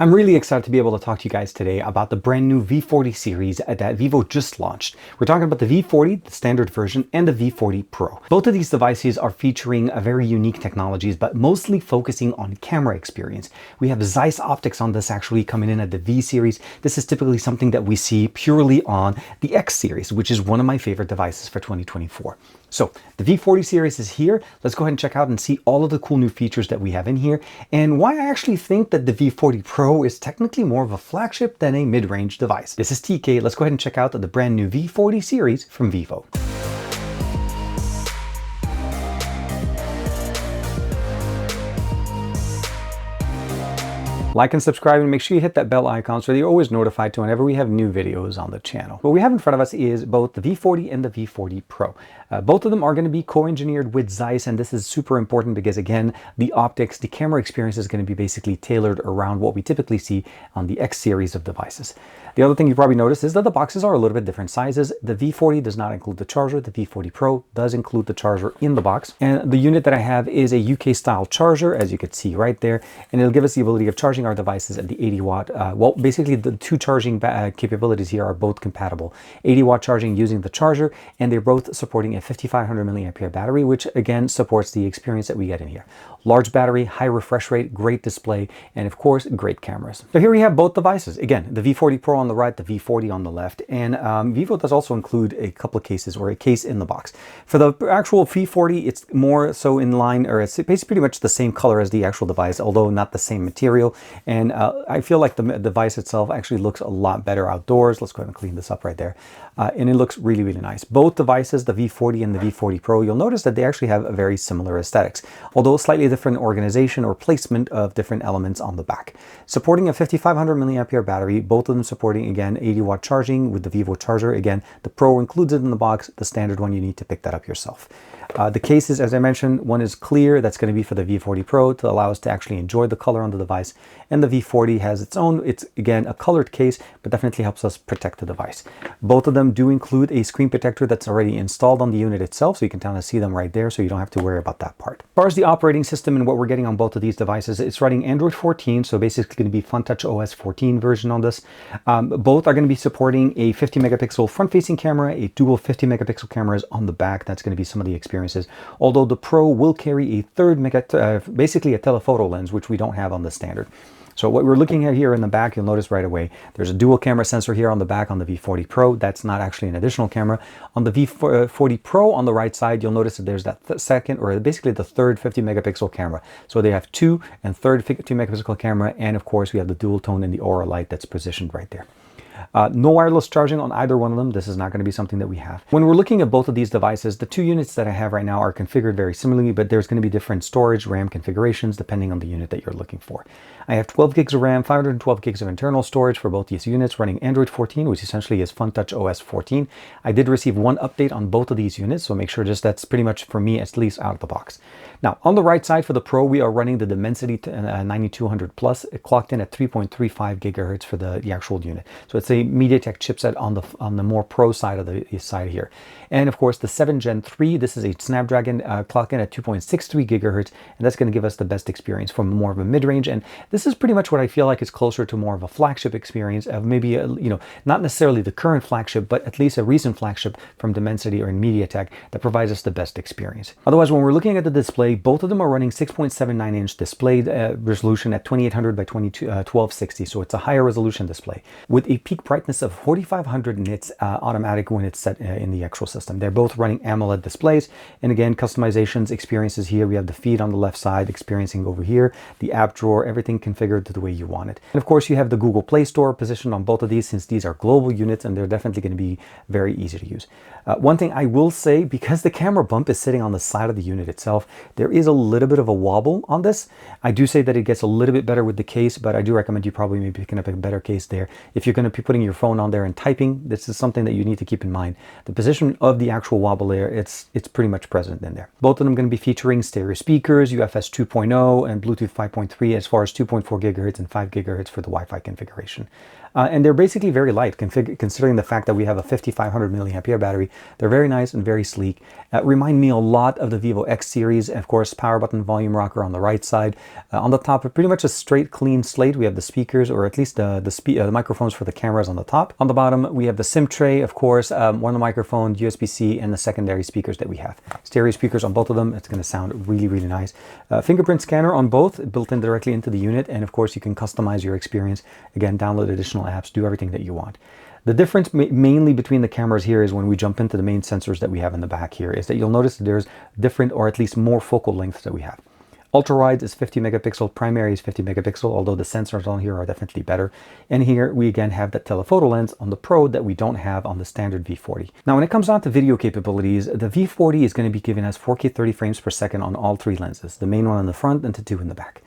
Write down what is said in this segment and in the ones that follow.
I'm really excited to be able to talk to you guys today about the brand new V40 series that Vivo just launched. We're talking about the V40, the standard version, and the V40 Pro. Both of these devices are featuring a very unique technologies, but mostly focusing on camera experience. We have Zeiss optics on this actually coming in at the V series. This is typically something that we see purely on the X series, which is one of my favorite devices for 2024. So the V40 series is here. Let's go ahead and check out and see all of the cool new features that we have in here and why I actually think that the V40 Pro is technically more of a flagship than a mid-range device. This is TK. Let's go ahead and check out the brand new V40 series from Vivo. Like and subscribe, and make sure you hit that bell icon so that you're always notified to whenever we have new videos on the channel. What we have in front of us is both the V40 and the V40 Pro. Both of them are going to be co-engineered with Zeiss, and this is super important because, again, the optics, the camera experience is going to be basically tailored around what we typically see on the X series of devices. The other thing you probably noticed is that the boxes are a little bit different sizes. The V40 does not include the charger. The V40 Pro does include the charger in the box. And the unit that I have is a UK style charger, as you can see right there. And it'll give us the ability of charging our devices at the 80 watt. Well, basically the two charging capabilities here are both compatible. 80 watt charging using the charger, and they're both supporting a 5500 milliampere battery, which again supports the experience that we get in here. Large battery, high refresh rate, great display, and of course, great cameras. So here we have both devices. Again, the V40 Pro on the right, the V40 on the left, and Vivo does also include a couple of cases or a case in the box. For the actual V40, it's more so in line, or it's basically pretty much the same color as the actual device, although not the same material. And I feel like the device itself actually looks a lot better outdoors. Let's go ahead and clean this up right there. And it looks really, really nice. Both devices, the V40 and the V40 Pro, you'll notice that they actually have a very similar aesthetics, although slightly different organization or placement of different elements on the back. Supporting a 5500 milliampere battery, both of them supporting, again, 80 watt charging with the Vivo charger. Again, the Pro includes it in the box. The standard one, you need to pick that up yourself. The cases, as I mentioned, one is clear. That's going to be for the V40 Pro to allow us to actually enjoy the color on the device. And the V40 has its own, it's again a colored case, but definitely helps us protect the device. Both of them do include a screen protector that's already installed on the unit itself, so you can kind of see them right there, so you don't have to worry about that part. As far as the operating system and what we're getting on both of these devices, it's running Android 14, so basically going to be FunTouch OS 14 version on this. Both are going to be supporting a 50 megapixel front-facing camera, a dual 50 megapixel cameras on the back. That's going to be some of the experiences. Although the Pro will carry a third basically a telephoto lens, which we don't have on the standard. So what we're looking at here in the back, you'll notice right away, there's a dual camera sensor here on the back on the V40 Pro. That's not actually an additional camera. On the V40 Pro on the right side, you'll notice that there's that second, or basically the third 50 megapixel camera. So they have two and third 50 megapixel camera. And of course, we have the dual tone and the aura light that's positioned right there. No wireless charging on either one of them. This is not going to be something that we have. When we're looking at both of these devices, the two units that I have right now are configured very similarly, but there's going to be different storage, RAM configurations depending on the unit that you're looking for. I have 12 gigs of RAM, 512 gigs of internal storage for both these units, running Android 14, which essentially is FunTouch OS 14. I did receive one update on both of these units, so make sure just that's pretty much for me, at least out of the box. Now, on the right side for the Pro, we are running the Dimensity 9200 Plus. It clocked in at 3.35 gigahertz for the actual unit. So it's a MediaTek chipset on the more Pro side of the side here. And of course, the 7 Gen 3, this is a Snapdragon clock in at 2.63 gigahertz, and that's going to give us the best experience from more of a mid-range. And this is pretty much what I feel like is closer to more of a flagship experience of maybe not necessarily the current flagship, but at least a recent flagship from Dimensity or MediaTek that provides us the best experience. Otherwise, when we're looking at the display, both of them are running 6.79 inch display resolution at 2800 by 1260, so it's a higher resolution display with a peak brightness of 4500 nits automatic when it's set in the actual system. They're both running AMOLED displays, and again, customizations, experiences here. We have the feed on the left side, experiencing over here, the app drawer, everything configured to the way you want it. And of course, you have the Google Play Store positioned on both of these, since these are global units and they're definitely going to be very easy to use. One thing I will say, because the camera bump is sitting on the side of the unit itself, there is a little bit of a wobble on this. I do say that it gets a little bit better with the case, but I do recommend you probably maybe picking up a better case there. If you're going to be putting your phone on there and typing, this is something that you need to keep in mind. The position of the actual wobble layer, it's pretty much present in there. Both of them going to be featuring stereo speakers, UFS 2.0 and Bluetooth 5.3. As far as 2.0 2.4 gigahertz and 5 gigahertz for the Wi-Fi configuration. And they're basically very light, considering the fact that we have a 5500 milliampere battery. They're very nice and very sleek. Remind me a lot of the Vivo X series. Of course, power button, volume rocker on the right side. On the top, pretty much a straight, clean slate. We have the speakers, or at least the microphones for the cameras on the top. On the bottom, we have the SIM tray, of course, one of the microphones, USB-C, and the secondary speakers that we have. Stereo speakers on both of them. It's going to sound really, really nice. Fingerprint scanner on both, built in directly into the unit. And of course, you can customize your experience. Again, download additional apps, do everything that you want. The difference mainly between the cameras here is when we jump into the main sensors that we have in the back here, is that you'll notice that there's different, or at least more, focal lengths that we have. Ultra wide is 50 megapixel, primary is 50 megapixel, although the sensors on here are definitely better. And here we again have that telephoto lens on the Pro that we don't have on the standard V40. Now, when it comes down to video capabilities, the V40 is going to be giving us 4K 30 frames per second on all three lenses, the main one on the front and the two in the back.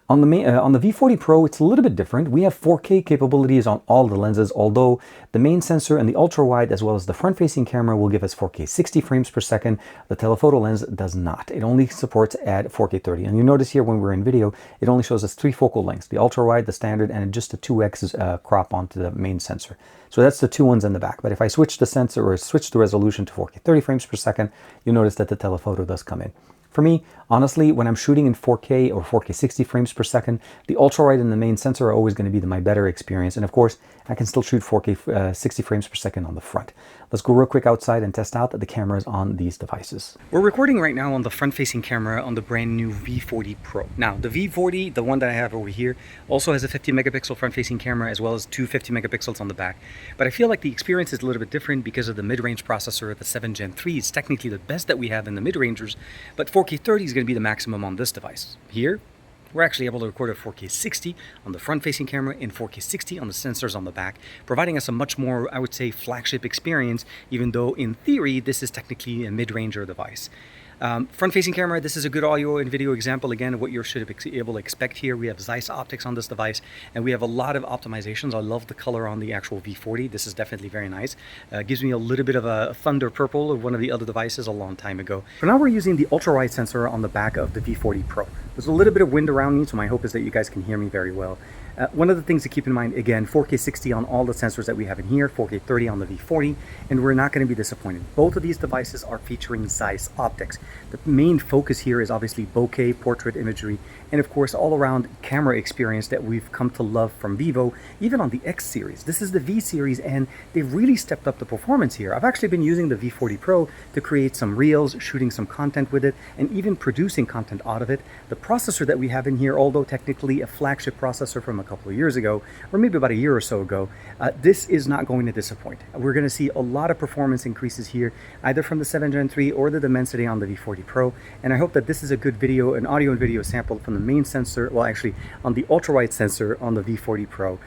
On the V40 Pro, it's a little bit different. We have 4K capabilities on all the lenses, although the main sensor and the ultra-wide, as well as the front-facing camera, will give us 4K 60 frames per second. The telephoto lens does not. It only supports at 4K 30. And you notice here when we're in video, it only shows us 3 focal lengths, the ultra-wide, the standard, and just a 2x crop onto the main sensor. So that's the two ones in the back. But if I switch the sensor or switch the resolution to 4K 30 frames per second, you'll notice that the telephoto does come in. For me, honestly, when I'm shooting in 4K or 4K 60 frames per second, the ultra-wide and the main sensor are always going to be my better experience. And of course, I can still shoot 4K 60 frames per second on the front. Let's go real quick outside and test out the cameras on these devices. We're recording right now on the front-facing camera on the brand new V40 Pro. Now, the V40, the one that I have over here, also has a 50 megapixel front-facing camera as well as two 50 megapixels on the back. But I feel like the experience is a little bit different because of the mid-range processor. The 7 Gen 3 is technically the best that we have in the mid-rangers, but 4K 30 is going to be the maximum on this device. Here, we're actually able to record at 4K 60 on the front-facing camera and 4K 60 on the sensors on the back, providing us a much more, I would say, flagship experience, even though in theory, this is technically a mid-ranger device. Front-facing camera, this is a good audio and video example, again, of what you should be able to expect here. We have Zeiss optics on this device, and we have a lot of optimizations. I love the color on the actual V40. This is definitely very nice. Gives me a little bit of a thunder purple of one of the other devices a long time ago. For now, we're using the ultra-wide sensor on the back of the V40 Pro. There's a little bit of wind around me, so my hope is that you guys can hear me very well. One of the things to keep in mind, again, 4K 60 on all the sensors that we have in here, 4K 30 on the V40, and we're not going to be disappointed. Both of these devices are featuring Zeiss optics. The main focus here is obviously bokeh, portrait imagery, and of course all around camera experience that we've come to love from Vivo, even on the X series. This is the V series, and they've really stepped up the performance here. I've actually been using the V40 Pro to create some reels, shooting some content with it, and even producing content out of it. The processor that we have in here, although technically a flagship processor from a couple of years ago, or maybe about a year or so ago, this is not going to disappoint. We're going to see a lot of performance increases here, either from the 7 Gen 3 or the Dimensity on the V40 Pro, and I hope that this is a good video, an audio and video sample from the main sensor, well actually on the ultra-wide sensor on the V40 Pro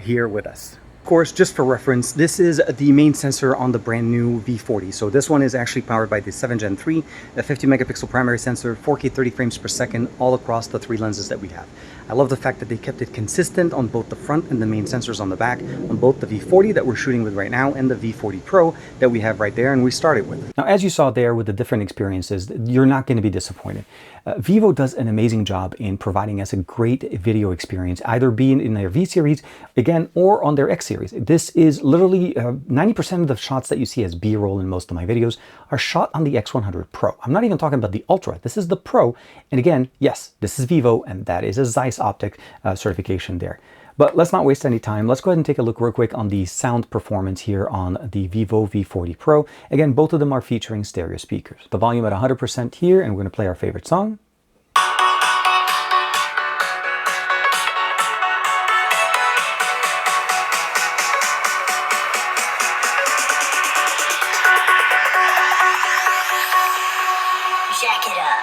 here with us. Of course, just for reference, this is the main sensor on the brand new V40. So this one is actually powered by the 7 Gen 3, a 50 megapixel primary sensor, 4K 30 frames per second, all across the three lenses that we have. I love the fact that they kept it consistent on both the front and the main sensors on the back, on both the V40 that we're shooting with right now and the V40 Pro that we have right there and we started with. Now, as you saw there with the different experiences, you're not going to be disappointed. Vivo does an amazing job in providing us a great video experience, either being in their V series, again, or on their X series. This is literally 90% of the shots that you see as B-roll in most of my videos are shot on the X100 Pro. I'm not even talking about the Ultra. This is the Pro. And again, yes, this is Vivo, and that is a Zeiss optic certification there. But let's not waste any time. Let's go ahead and take a look real quick on the sound performance here on the Vivo V40 Pro. Again, both of them are featuring stereo speakers. The volume at 100% here, and we're going to play our favorite song. Jack it up.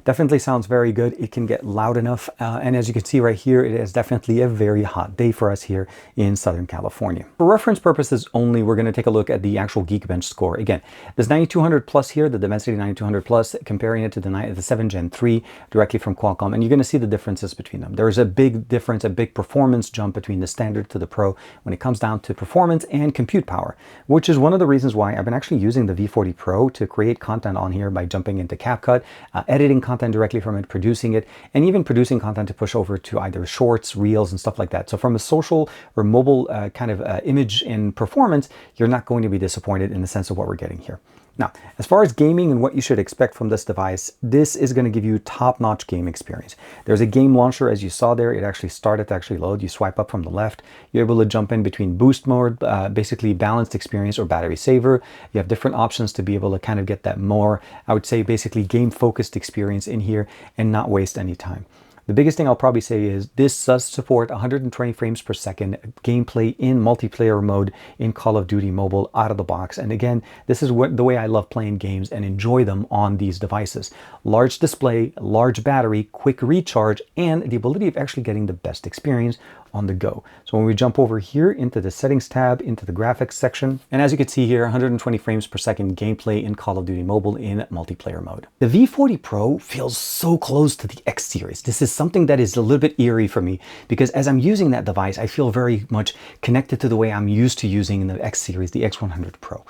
Definitely sounds very good. It can get loud enough. And as you can see right here, it is definitely a very hot day for us here in Southern California. For reference purposes only, we're going to take a look at the actual Geekbench score. Again, this 9200 plus here, the Dimensity 9200 plus, comparing it to the 7 Gen 3 directly from Qualcomm. And you're going to see the differences between them. There's a big difference, a big performance jump between the standard to the Pro when it comes down to performance and compute power, which is one of the reasons why I've been actually using the V40 Pro to create content on here by jumping into CapCut, editing content content directly from it, producing it, and even producing content to push over to either shorts, reels, and stuff like that. So from a social or mobile kind of image and performance, you're not going to be disappointed in the sense of what we're getting here. Now, as far as gaming and what you should expect from this device, this is going to give you top-notch game experience. There's a game launcher, as you saw there. It actually started to actually load. You swipe up from the left. You're able to jump in between boost mode, basically balanced experience, or battery saver. You have different options to be able to kind of get that more, I would say, basically game-focused experience in here and not waste any time. The biggest thing I'll probably say is this does support 120 frames per second gameplay in multiplayer mode in Call of Duty Mobile out of the box. And again, this is the way I love playing games and enjoy them on these devices. Large display, large battery, quick recharge, and the ability of actually getting the best experience on the go. So when we jump over here into the settings tab, into the graphics section, and as you can see here, 120 frames per second gameplay in Call of Duty Mobile in multiplayer mode. The V40 Pro feels so close to the X series. This is something that is a little bit eerie for me because as I'm using that device, I feel very much connected to the way I'm used to using the X series, the X100 Pro.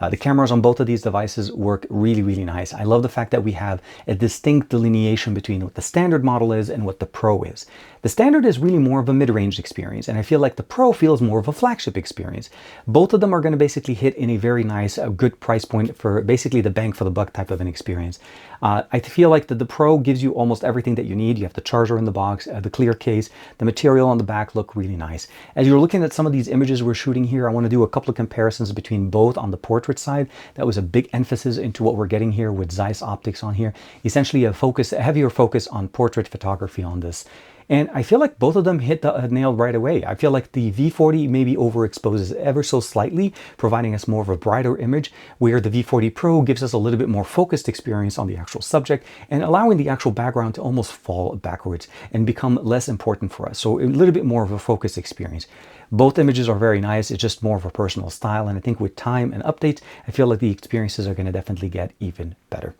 The cameras on both of these devices work really, really nice. I love the fact that we have a distinct delineation between what the standard model is and what the Pro is. The standard is really more of a mid-range experience, and I feel like the Pro feels more of a flagship experience. Both of them are going to basically hit in a very nice, good price point for basically the bang for the buck type of an experience. I feel like the Pro gives you almost everything that you need. You have the charger in the box, the clear case, the material on the back look really nice. As you're looking at some of these images we're shooting here, I want to do a couple of comparisons between both. On the portrait side, that was a big emphasis into what we're getting here with Zeiss optics on here. Essentially a heavier focus on portrait photography on this. And I feel like both of them hit the nail right away. I feel like the V40 maybe overexposes ever so slightly, providing us more of a brighter image, where the V40 Pro gives us a little bit more focused experience on the actual subject and allowing the actual background to almost fall backwards and become less important for us. So a little bit more of a focused experience. Both images are very nice. It's just more of a personal style. And I think with time and updates, I feel like the experiences are going to definitely get even better.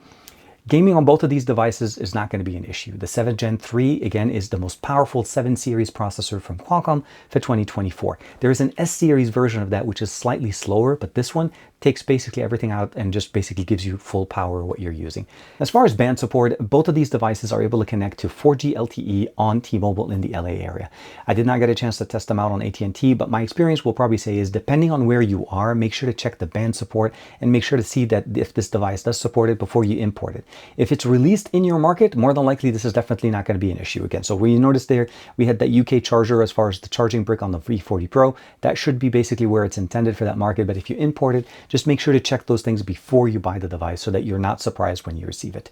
Gaming on both of these devices is not going to be an issue. The 7th Gen 3, again, is the most powerful 7 series processor from Qualcomm for 2024. There is an S series version of that, which is slightly slower, but this one takes basically everything out and just basically gives you full power of what you're using. As far as band support, both of these devices are able to connect to 4G LTE on T-Mobile in the LA area. I did not get a chance to test them out on AT&T, but my experience will probably say is depending on where you are, make sure to check the band support and make sure to see that if this device does support it before you import it. If it's released in your market, more than likely this is definitely not going to be an issue again. So when you notice there, we had that UK charger as far as the charging brick on the V40 Pro. That should be basically where it's intended for that market. But if you import it, just make sure to check those things before you buy the device so that you're not surprised when you receive it.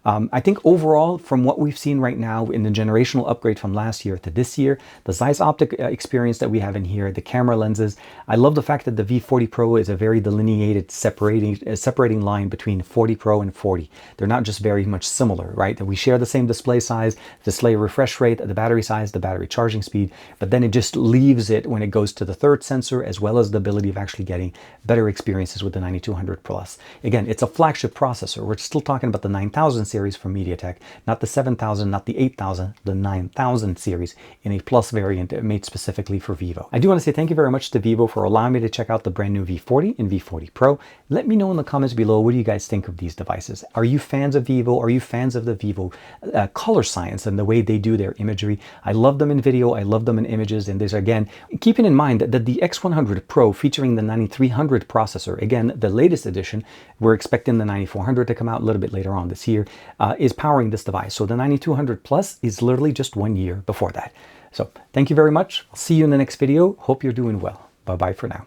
I think overall, from what we've seen right now in the generational upgrade from last year to this year, the Zeiss optic experience that we have in here, the camera lenses, I love the fact that the V40 Pro is a very delineated separating line between 40 Pro and 40. They're not just very much similar, right? We share the same display size, display refresh rate, the battery size, the battery charging speed, but then it just leaves it when it goes to the third sensor, as well as the ability of actually getting better experiences with the 9200 Plus. Again, it's a flagship processor. We're still talking about the 9000 series from MediaTek, not the 7000, not the 8000, the 9000 series in a Plus variant made specifically for Vivo. I do want to say thank you very much to Vivo for allowing me to check out the brand new V40 and V40 Pro. Let me know in the comments below, what do you guys think of these devices? Are you fans of Vivo? Are you fans of the Vivo color science and the way they do their imagery? I love them in video, I love them in images, and there's, again, keeping in mind that the X100 Pro featuring the 9300 processor, again, the latest edition, we're expecting the 9400 to come out a little bit later on this year, is powering this device. So the 9200 Plus is literally just 1 year before that. So thank you very much. I'll see you in the next video. Hope you're doing well. Bye-bye for now.